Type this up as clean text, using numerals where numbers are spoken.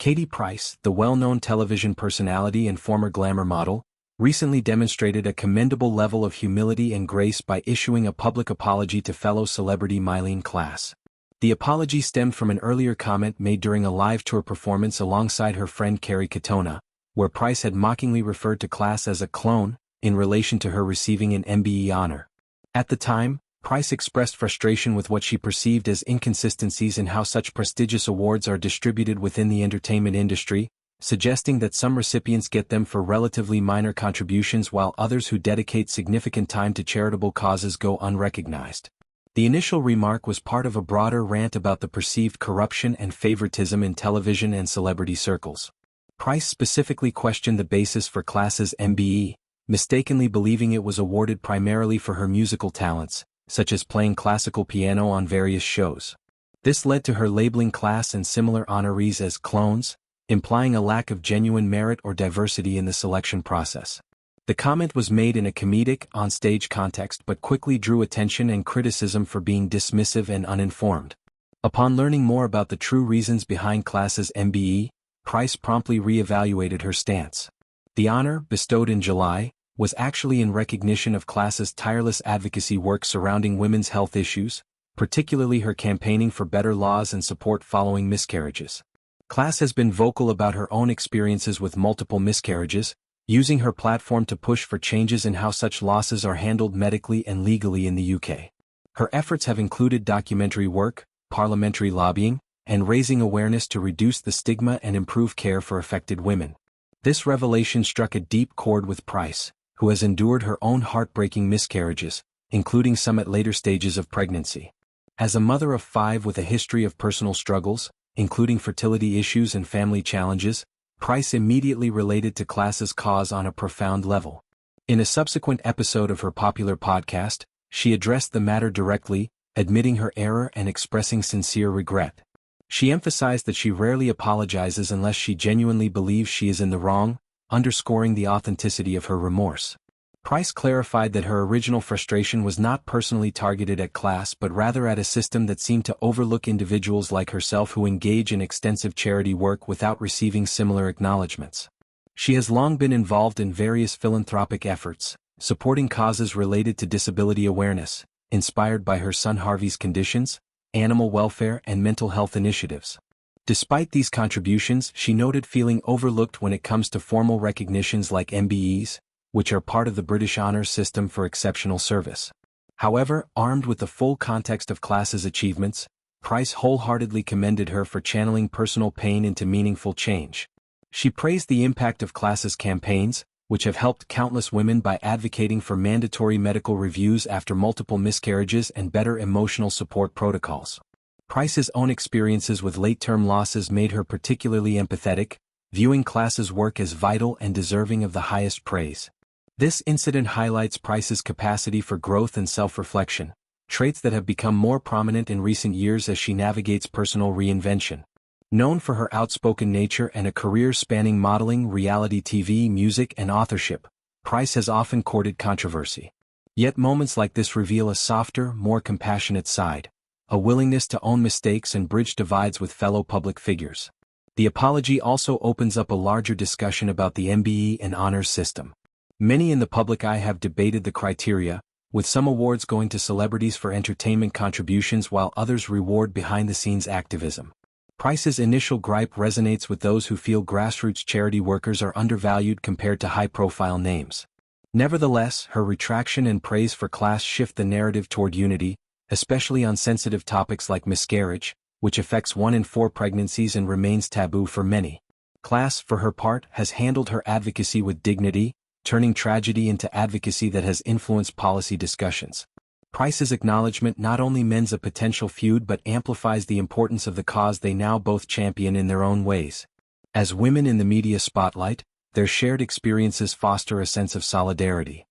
Katie Price, the well-known television personality and former glamour model, recently demonstrated a commendable level of humility and grace by issuing a public apology to fellow celebrity Myleene Klass. The apology stemmed from an earlier comment made during a live tour performance alongside her friend Carrie Katona, where Price had mockingly referred to Klass as a clone, in relation to her receiving an MBE honor. At the time, Price expressed frustration with what she perceived as inconsistencies in how such prestigious awards are distributed within the entertainment industry, suggesting that some recipients get them for relatively minor contributions while others who dedicate significant time to charitable causes go unrecognized. The initial remark was part of a broader rant about the perceived corruption and favoritism in television and celebrity circles. Price specifically questioned the basis for Klass's MBE, mistakenly believing it was awarded primarily for her musical talents, such as playing classical piano on various shows. This led to her labeling Klass and similar honorees as clones, implying a lack of genuine merit or diversity in the selection process. The comment was made in a comedic, on-stage context but quickly drew attention and criticism for being dismissive and uninformed. Upon learning more about the true reasons behind Klass's MBE, Price promptly re-evaluated her stance. The honor, bestowed in July, was actually in recognition of Klass's tireless advocacy work surrounding women's health issues, particularly her campaigning for better laws and support following miscarriages. Klass has been vocal about her own experiences with multiple miscarriages, using her platform to push for changes in how such losses are handled medically and legally in the UK. Her efforts have included documentary work, parliamentary lobbying, and raising awareness to reduce the stigma and improve care for affected women. This revelation struck a deep chord with Price, who has endured her own heartbreaking miscarriages, including some at later stages of pregnancy. As a mother of 5 with a history of personal struggles, including fertility issues and family challenges, Price immediately related to Klass's cause on a profound level. In a subsequent episode of her popular podcast, she addressed the matter directly, admitting her error and expressing sincere regret. She emphasized that she rarely apologizes unless she genuinely believes she is in the wrong, underscoring the authenticity of her remorse. Price clarified that her original frustration was not personally targeted at Klass but rather at a system that seemed to overlook individuals like herself who engage in extensive charity work without receiving similar acknowledgments. She has long been involved in various philanthropic efforts, supporting causes related to disability awareness, inspired by her son Harvey's conditions, animal welfare and mental health initiatives. Despite these contributions, she noted feeling overlooked when it comes to formal recognitions like MBEs, which are part of the British honours system for exceptional service. However, armed with the full context of Klass's achievements, Price wholeheartedly commended her for channeling personal pain into meaningful change. She praised the impact of Klass's campaigns, which have helped countless women by advocating for mandatory medical reviews after multiple miscarriages and better emotional support protocols. Price's own experiences with late-term losses made her particularly empathetic, viewing Klass's work as vital and deserving of the highest praise. This incident highlights Price's capacity for growth and self-reflection, traits that have become more prominent in recent years as she navigates personal reinvention. Known for her outspoken nature and a career spanning modeling, reality TV, music, and authorship, Price has often courted controversy. Yet moments like this reveal a softer, more compassionate side, a willingness to own mistakes and bridge divides with fellow public figures. The apology also opens up a larger discussion about the MBE and honours system. Many in the public eye have debated the criteria, with some awards going to celebrities for entertainment contributions while others reward behind-the-scenes activism. Price's initial gripe resonates with those who feel grassroots charity workers are undervalued compared to high-profile names. Nevertheless, her retraction and praise for Klass shift the narrative toward unity, especially on sensitive topics like miscarriage, which affects 1 in 4 pregnancies and remains taboo for many. Klass, for her part, has handled her advocacy with dignity, turning tragedy into advocacy that has influenced policy discussions. Price's acknowledgement not only mends a potential feud but amplifies the importance of the cause they now both champion in their own ways. As women in the media spotlight, their shared experiences foster a sense of solidarity.